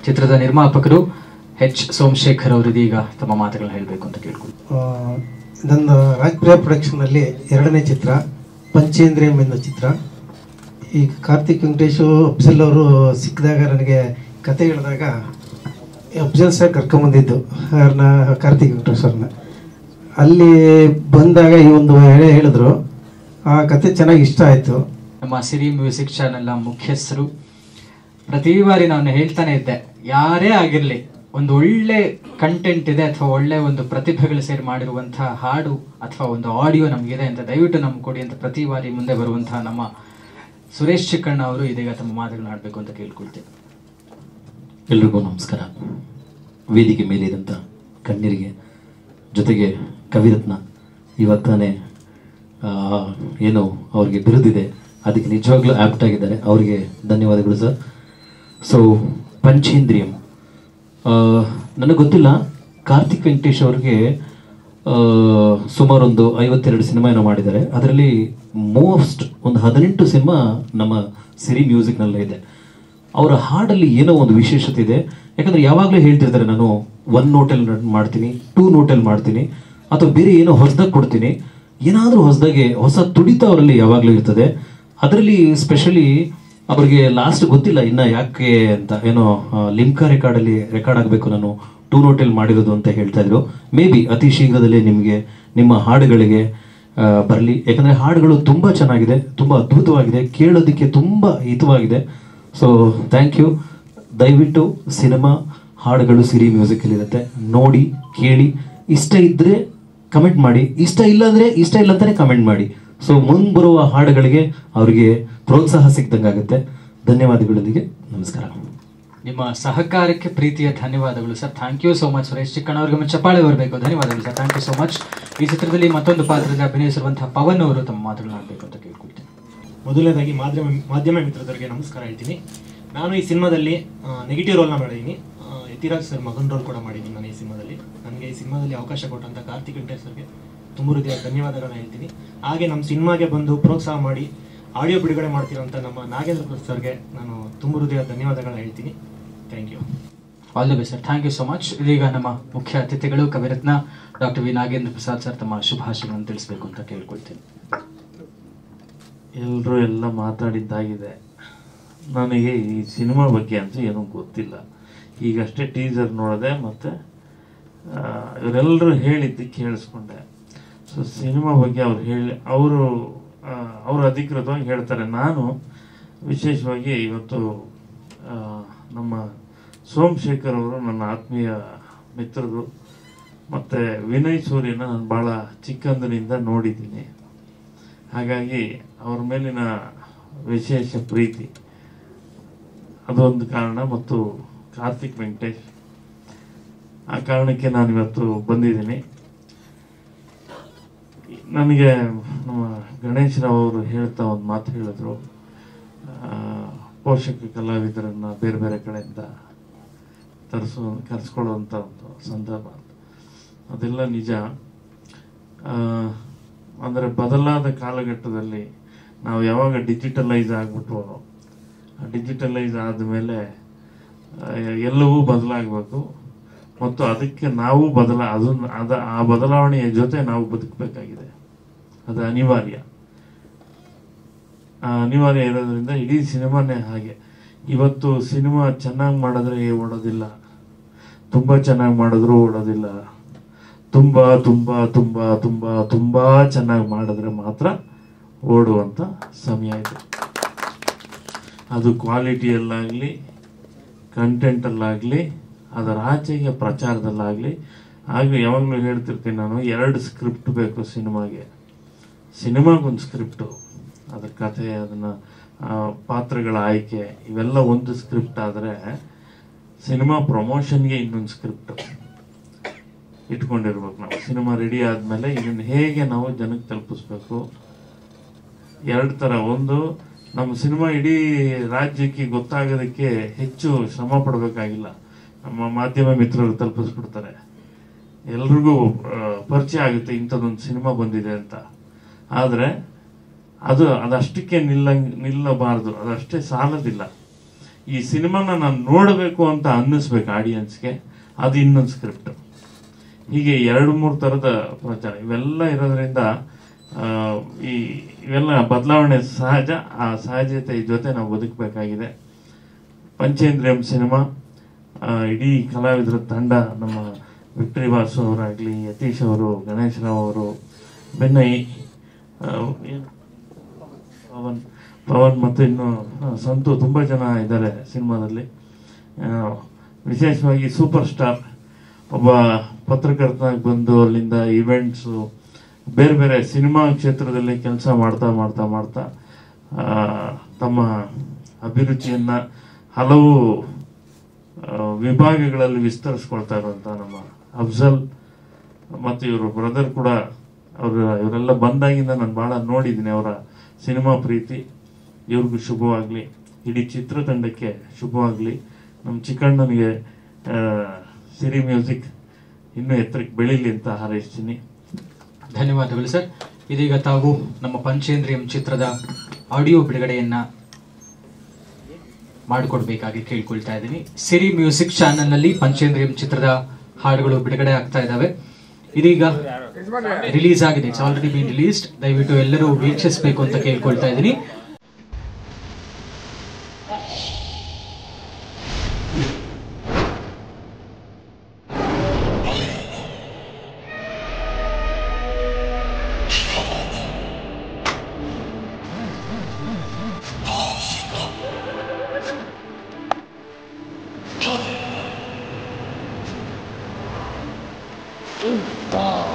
ಚಿತ್ರದ ನಿರ್ಮಾಪಕರು ಎಚ್ ಸೋಮಶೇಖರ್ ಅವರು ಇದೀಗ ತಮ್ಮ ಮಾತುಗಳನ್ನ ಹೇಳಬೇಕು ಅಂತ ಕೇಳ್ಕೊಂಡು. ನನ್ನ ರಾಜ್ಪ್ರಿಯ ಪ್ರೊಡಕ್ಷನ್ನಲ್ಲಿ 2ನೇ ಚಿತ್ರ ಪಂಚೇಂದ್ರಿಯಂ ಎನ್ನುವ ಚಿತ್ರ. ಈ ಕಾರ್ತಿಕ್ ವೆಂಕಟೇಶು ಅಫ್ಜಲ್ ಅವರು ಸಿಕ್ಕಿದಾಗ ನನಗೆ ಕತೆ ಹೇಳಿದಾಗ ಅಫ್ಜಲ್ ಸರ್ ಕರ್ಕೊಂಬಂದಿದ್ದು ಅವ್ರನ್ನ, ಕಾರ್ತಿಕ್ ವೆಂಕಟೇಶ್ ಅವ್ರನ್ನ. ಅಲ್ಲಿ ಬಂದಾಗ ಈ ಒಂದು ಹೇಳಿದ್ರು, ಆ ಕತೆ ಚೆನ್ನಾಗಿ ಇಷ್ಟ ಆಯಿತು. ನಮ್ಮ ಸಿರಿ ಮ್ಯೂಸಿಕ್ ಚಾನೆಲ್ನ ಮುಖ್ಯಸ್ಥರು ಪ್ರತಿ ಬಾರಿ ನಾನು ಹೇಳ್ತಾನೆ ಇದ್ದೆ, ಯಾರೇ ಆಗಿರಲಿ ಒಂದು ಒಳ್ಳೆ ಕಂಟೆಂಟ್ ಇದೆ ಅಥವಾ ಒಳ್ಳೆ ಒಂದು ಪ್ರತಿಭೆಗಳು ಸೇರಿ ಮಾಡಿರುವಂತಹ ಹಾಡು ಅಥವಾ ಒಂದು ಆಡಿಯೋ ನಮಗಿದೆ ಅಂತ ದಯವಿಟ್ಟು ನಮ್ಗೆ ಕೊಡಿ ಅಂತ ಪ್ರತಿ ಬಾರಿ ಮುಂದೆ ಬರುವಂತಹ ನಮ್ಮ ಸುರೇಶ್ ಚಿಕ್ಕಣ್ಣ ಅವರು ಇದೀಗ ತಮ್ಮ ಮಾತುಗಳನ್ನ ಆಡಬೇಕು ಅಂತ ಕೇಳ್ಕೊಳ್ತೇವೆ. ಎಲ್ರಿಗೂ ನಮಸ್ಕಾರ. ವೇದಿಕೆ ಮೇಲಿದಂಥ ಗಣ್ಯರಿಗೆ, ಜೊತೆಗೆ ಕವಿರತ್ನ ಇವತ್ತಾನೆ ಏನು ಅವ್ರಿಗೆ ಬಿರುದಿದೆ, ಅದಕ್ಕೆ ನಿಜವಾಗ್ಲೂ ಆ್ಯಪ್ಟ್ ಆಗಿದ್ದಾರೆ, ಅವರಿಗೆ ಧನ್ಯವಾದಗಳು ಸರ್. ಸೊ ಪಂಚೇಂದ್ರಿಯಂ ನನಗೆ ಗೊತ್ತಿಲ್ಲ, ಕಾರ್ತಿಕ್ ವೆಂಕಟೇಶ್ ಅವ್ರಿಗೆ ಸುಮಾರು ಒಂದು 52 ಸಿನಿಮಾ ಏನೋ ಮಾಡಿದ್ದಾರೆ. ಅದರಲ್ಲಿ ಮೋಸ್ಟ್ ಒಂದು 18 ಸಿನಿಮಾ ನಮ್ಮ ಸಿರಿ ಮ್ಯೂಸಿಕ್ನಲ್ಲೇ ಇದೆ. ಅವರ ಹಾಡಲ್ಲಿ ಏನೋ ಒಂದು ವಿಶೇಷತೆ ಇದೆ. ಯಾಕಂದರೆ ಯಾವಾಗಲೂ ಹೇಳ್ತಿರ್ತಾರೆ, ನಾನು 1 ನೋಟಲ್ಲಿ ಮಾಡ್ತೀನಿ, 2 ನೋಟಲ್ಲಿ ಮಾಡ್ತೀನಿ, ಅಥವಾ ಬೇರೆ ಏನೋ ಹೊಸದಾಗಿ ಕೊಡ್ತೀನಿ. ಏನಾದರೂ ಹೊಸದಾಗಿ ಹೊಸ ತುಡಿತ ಅವರಲ್ಲಿ ಯಾವಾಗಲೂ ಇರ್ತದೆ. ಅದರಲ್ಲಿ ಸ್ಪೆಷಲಿ ಅವ್ರಿಗೆ ಲಾಸ್ಟ್ ಗೊತ್ತಿಲ್ಲ ಇನ್ನು ಯಾಕೆ ಅಂತ, ಏನೋ ಲಿಮ್ಕಾ ರೆಕಾರ್ಡ್ ಆಗಬೇಕು, ನಾನು 2 ನೋಟಲ್ಲಿ ಮಾಡಿರೋದು ಅಂತ ಹೇಳ್ತಾ ಇದ್ರು. ಮೇ ಬಿ ಅತಿ ಶೀಘ್ರದಲ್ಲೇ ನಿಮಗೆ ನಿಮ್ಮ ಹಾಡುಗಳಿಗೆ ಬರಲಿ. ಯಾಕಂದರೆ ಹಾಡುಗಳು ತುಂಬ ಚೆನ್ನಾಗಿದೆ, ತುಂಬ ಅದ್ಭುತವಾಗಿದೆ, ಕೇಳೋದಕ್ಕೆ ತುಂಬ ಹಿತವಾಗಿದೆ. So thank you. ದಯವಿಟ್ಟು ಸಿನಿಮಾ ಹಾಡುಗಳು ಸಿರಿ ಮ್ಯೂಸಿಕಲ್ಲಿರುತ್ತೆ, ನೋಡಿ ಕೇಳಿ. ಇಷ್ಟ ಇದ್ದರೆ ಕಮೆಂಟ್ ಮಾಡಿ, ಇಷ್ಟ ಇಲ್ಲ ಅಂತಲೇ ಕಮೆಂಟ್ ಮಾಡಿ. ಸೊ ಮುಂದೆ ಬರುವ ಹಾಡುಗಳಿಗೆ ಅವರಿಗೆ ಪ್ರೋತ್ಸಾಹ ಸಿಕ್ದಂಗಾಗುತ್ತೆ. ಧನ್ಯವಾದಗಳೊಂದಿಗೆ ನಮಸ್ಕಾರ. ನಿಮ್ಮ ಸಹಕಾರಕ್ಕೆ ಪ್ರೀತಿಯ ಧನ್ಯವಾದಗಳು sir. Thank you so much Suresh Chikkanna ಅವರಿಗೆ ಚಪ್ಪಾಳೆ ಬರಬೇಕು. ಧನ್ಯವಾದಗಳು sir, thank you so much. ಈ ಚಿತ್ರದಲ್ಲಿ ಮತ್ತೊಂದು ಪಾತ್ರದಲ್ಲಿ ಅಭಿನಯಿಸಿರುವಂತಹ ಪವನ್ ಅವರು ತಮ್ಮ ಮಾತುಗಳನ್ನ ಆಡಬೇಕು ಅಂತ ಕೇಳ್ಕೊಳ್ತೀನಿ. ಮೊದಲನೇದಾಗಿ ಮಾಧ್ಯಮ ಮಿತ್ರರಿಗೆ ನಮಸ್ಕಾರ ಹೇಳ್ತೀನಿ. ನಾನು ಈ ಸಿನಿಮಾದಲ್ಲಿ ನೆಗೆಟಿವ್ ರೋಲ್ನ ಮಾಡಿದ್ದೀನಿ. ಯತಿರಾಜ್ ಸರ್ ಮಗನ್ ರೋಲ್ ಕೂಡ ಮಾಡಿದ್ದೀನಿ ನಾನು ಈ ಸಿನಿಮಾದಲ್ಲಿ. ನನಗೆ ಈ ಸಿನಿಮಾದಲ್ಲಿ ಅವಕಾಶ ಕೊಟ್ಟಂಥ ಕಾರ್ತಿಕ್ ವೆಂಕಟೇಶ್ ಸರ್ಗೆ ತುಂಬ ಹೃದಯ ಧನ್ಯವಾದಗಳನ್ನ ಹೇಳ್ತೀನಿ. ಹಾಗೆ ನಮ್ಮ ಸಿನಿಮಾಗೆ ಬಂದು ಪ್ರೋತ್ಸಾಹ ಮಾಡಿ ಆಡಿಯೋ ಬಿಡುಗಡೆ ಮಾಡ್ತಿರೋಂಥ ನಮ್ಮ ನಾಗೇಂದ್ರ ಪ್ರಸಾದ್ ಸರ್ಗೆ ನಾನು ತುಂಬ ಹೃದಯ ಧನ್ಯವಾದಗಳನ್ನ ಹೇಳ್ತೀನಿ. Thank you. All the best sir, thank you so much. ಇದೀಗ ನಮ್ಮ ಮುಖ್ಯ ಅತಿಥಿಗಳು ಕವಿರತ್ನ ಡಾಕ್ಟರ್ ವಿ ನಾಗೇಂದ್ರ ಪ್ರಸಾದ್ ಸರ್ ತಮ್ಮ ಶುಭಾಶಯಗಳನ್ನು ತಿಳಿಸಬೇಕು ಅಂತ ಕೇಳ್ಕೊಳ್ತೀನಿ. ಎಲ್ಲರೂ ಎಲ್ಲ ಮಾತಾಡಿದ್ದಾಗಿದೆ. ನನಗೆ ಈ ಸಿನಿಮಾ ಬಗ್ಗೆ ಅಂತೂ ಏನೂ ಗೊತ್ತಿಲ್ಲ. ಈಗಷ್ಟೇ ಟೀಸರ್ ನೋಡಿದೆ, ಮತ್ತು ಇವರೆಲ್ಲರೂ ಹೇಳಿದ್ದು ಕೇಳಿಸ್ಕೊಂಡೆ. ಸೊ ಸಿನಿಮಾ ಬಗ್ಗೆ ಅವರು ಅಧಿಕೃತವಾಗಿ ಹೇಳ್ತಾರೆ. ನಾನು ವಿಶೇಷವಾಗಿ ಇವತ್ತು ನಮ್ಮ ಸೋಮಶೇಖರ್ ಅವರು ನನ್ನ ಆತ್ಮೀಯ ಮಿತ್ರರು, ಮತ್ತು ವಿನಯ್ ಸೂರ್ಯನ ನಾನು ಭಾಳ ಚಿಕ್ಕಂದಿನಿಂದ ನೋಡಿದ್ದೀನಿ. ಹಾಗಾಗಿ ಅವ್ರ ಮೇಲಿನ ವಿಶೇಷ ಪ್ರೀತಿ ಅದೊಂದು ಕಾರಣ, ಮತ್ತು ಕಾರ್ತಿಕ್ ವೆಂಕಟೇಶ್, ಆ ಕಾರಣಕ್ಕೆ ನಾನಿವತ್ತು ಬಂದಿದ್ದೀನಿ. ನನಗೆ ನಮ್ಮ ಗಣೇಶರಾವ್ ಅವರು ಹೇಳ್ತಾ ಒಂದು ಮಾತು ಹೇಳಿದ್ರು, ಪೋಷಕ ಕಲಾವಿದರನ್ನು ಬೇರೆ ಬೇರೆ ಕಡೆಯಿಂದ ಕರೆಸ್ಕೊಳ್ಳುವಂಥ ಒಂದು ಸಂದರ್ಭ. ಅದೆಲ್ಲ ನಿಜ. ಅಂದರೆ ಬದಲಾದ ಕಾಲಘಟ್ಟದಲ್ಲಿ ನಾವು ಯಾವಾಗ ಡಿಜಿಟಲೈಸ್ ಆಗಿಬಿಟ್ವೋ, ಡಿಜಿಟಲೈಸ್ ಆದಮೇಲೆ ಎಲ್ಲವೂ ಬದಲಾಗಬೇಕು, ಮತ್ತು ಅದಕ್ಕೆ ನಾವು ಆ ಬದಲಾವಣೆಯ ಜೊತೆ ನಾವು ಬದುಕಬೇಕಾಗಿದೆ. ಅದು ಅನಿವಾರ್ಯ ಇರೋದ್ರಿಂದ ಇಡೀ ಸಿನಿಮಾನೇ ಹಾಗೆ. ಇವತ್ತು ಸಿನಿಮಾ ಚೆನ್ನಾಗಿ ಮಾಡಿದ್ರೆ ಓಡೋದಿಲ್ಲ, ತುಂಬ ಚೆನ್ನಾಗಿ ಮಾಡಿದ್ರೂ ಓಡೋದಿಲ್ಲ, ತುಂಬ ತುಂಬ ತುಂಬ ತುಂಬ ತುಂಬ ಚೆನ್ನಾಗಿ ಮಾಡಿದ್ರೆ ಮಾತ್ರ ಓಡುವಂಥ ಸಮಯ ಇದೆ. ಅದು ಕ್ವಾಲಿಟಿಯಲ್ಲಾಗಲಿ, ಕಂಟೆಂಟಲ್ಲಾಗಲಿ, ಅದರ ಆಚೆಗೆ ಪ್ರಚಾರದಲ್ಲಾಗಲಿ. ಹಾಗೆ ಯಾವಾಗಲೂ ಹೇಳ್ತಿರ್ತೀನಿ ನಾನು, 2 ಸ್ಕ್ರಿಪ್ಟ್ ಬೇಕು ಸಿನಿಮಾಗೊಂದು ಸ್ಕ್ರಿಪ್ಟು, ಅದರ ಕಥೆ, ಅದನ್ನು ಪಾತ್ರಗಳ ಆಯ್ಕೆ, ಇವೆಲ್ಲ ಒಂದು ಸ್ಕ್ರಿಪ್ಟ್ ಆದರೆ, ಸಿನಿಮಾ ಪ್ರಮೋಷನ್ಗೆ ಇನ್ನೊಂದು ಸ್ಕ್ರಿಪ್ಟು ಇಟ್ಕೊಂಡಿರ್ಬೇಕು ನಾವು. ಸಿನಿಮಾ ರೆಡಿ ಆದಮೇಲೆ ಇದನ್ನು ಹೇಗೆ ನಾವು ಜನಕ್ಕೆ ತಲುಪಿಸ್ಬೇಕು, 2 ಥರ. ಒಂದು, ನಮ್ಮ ಸಿನಿಮಾ ಇಡೀ ರಾಜ್ಯಕ್ಕೆ ಗೊತ್ತಾಗೋದಕ್ಕೆ ಹೆಚ್ಚು ಶ್ರಮ ಪಡಬೇಕಾಗಿಲ್ಲ, ನಮ್ಮ ಮಾಧ್ಯಮ ಮಿತ್ರರು ತಲುಪಿಸ್ಬಿಡ್ತಾರೆ, ಎಲ್ರಿಗೂ ಪರಿಚಯ ಆಗುತ್ತೆ ಇಂಥದ್ದೊಂದು ಸಿನಿಮಾ ಬಂದಿದೆ ಅಂತ. ಆದರೆ ಅದಷ್ಟಕ್ಕೆ ನಿಲ್ಲಬಾರ್ದು, ಅದಷ್ಟೇ ಸಾಲದಿಲ್ಲ. ಈ ಸಿನಿಮಾನ ನಾನು ನೋಡಬೇಕು ಅಂತ ಅನ್ನಿಸ್ಬೇಕು ಆಡಿಯನ್ಸ್ಗೆ, ಅದು ಇನ್ನೊಂದು ಸ್ಕ್ರಿಪ್ಟ್. ಹೀಗೆ 2-3 ಥರದ ಪ್ರಚಾರ ಇವೆಲ್ಲ ಇರೋದ್ರಿಂದ ಇವೆಲ್ಲ ಬದಲಾವಣೆ ಸಹಜ. ಆ ಸಹಜತೆ ಜೊತೆ ನಾವು ಬದುಕಬೇಕಾಗಿದೆ. ಪಂಚೇಂದ್ರಿಯಂ ಸಿನಿಮಾ ಇಡೀ ಕಲಾವಿದರ ತಂಡ, ನಮ್ಮ ವಿಕ್ಟರಿ ವಾಸು ಅವರಾಗಲಿ, ಯತೀಶ್ ಅವರು, ಗಣೇಶ್ ರಾವ್ ಅವರು, ಬೆನ್ನೈ, ಪವನ್ ಮತ್ತು ಇನ್ನು ಸಂತು, ತುಂಬ ಜನ ಇದ್ದಾರೆ ಸಿನಿಮಾದಲ್ಲಿ. ವಿಶೇಷವಾಗಿ ಸೂಪರ್ ಸ್ಟಾರ್ ಒಬ್ಬ ಪತ್ರಕರ್ತನಾಗಿ ಬಂದು ಅಲ್ಲಿಂದ ಇವೆಂಟ್ಸು, ಬೇರೆ ಬೇರೆ ಸಿನಿಮಾ ಕ್ಷೇತ್ರದಲ್ಲಿ ಕೆಲಸ ಮಾಡ್ತಾ ಮಾಡ್ತಾ ಮಾಡ್ತಾ ತಮ್ಮ ಅಭಿರುಚಿಯನ್ನು ಹಲವು ವಿಭಾಗಗಳಲ್ಲಿ ವಿಸ್ತರಿಸ್ಕೊಳ್ತಾ ಇರುವಂಥ ನಮ್ಮ ಅಫ್ಜಲ್ ಮತ್ತು ಇವರು ಬ್ರದರ್ ಕೂಡ, ಇವರೆಲ್ಲ ಬಂದಾಗಿಂದ ನಾನು ಭಾಳ ನೋಡಿದ್ದೀನಿ ಅವರ ಸಿನಿಮಾ ಪ್ರೀತಿ. ಇವ್ರಿಗೂ ಶುಭವಾಗಲಿ, ಇಡೀ ಚಿತ್ರತಂಡಕ್ಕೆ ಶುಭವಾಗಲಿ. ನಮ್ಮ ಚಿಕ್ಕಣ್ಣನಿಗೆ ಸಿರಿ ಮ್ಯೂಸಿಕ್ ಇನ್ನೂ ಎತ್ತರಕ್ಕೆ ಬೆಳೀಲಿ ಅಂತ ಹಾರೈಸ್ತೀನಿ. ಧನ್ಯವಾದಗಳು ಸರ್. ಇದೀಗ ತಾವು ನಮ್ಮ ಪಂಚೇಂದ್ರಿಯಂ ಚಿತ್ರದ ಆಡಿಯೋ ಬಿಡುಗಡೆಯನ್ನ ಮಾಡಿಕೊಡ್ಬೇಕಾಗಿ ಕೇಳ್ಕೊಳ್ತಾ ಇದ್ದೀನಿ. ಸಿರಿ ಮ್ಯೂಸಿಕ್ ಚಾನೆಲ್ನಲ್ಲಿ ಪಂಚೇಂದ್ರಿಯಂ ಚಿತ್ರದ ಹಾಡುಗಳು ಬಿಡುಗಡೆ ಆಗ್ತಾ ಇದ್ದಾವೆ. ಇದೀಗ ರಿಲೀಸ್ ಆಗಿದೆ, ಇಟ್ಸ್ ಆಲ್ರೆಡಿ ಬೀನ್ ರಿಲೀಸ್ಡ್. ದಯವಿಟ್ಟು ಎಲ್ಲರೂ ವೀಕ್ಷಿಸಬೇಕು ಅಂತ ಕೇಳ್ಕೊಳ್ತಾ ಇದ್ದೀನಿ. Ah.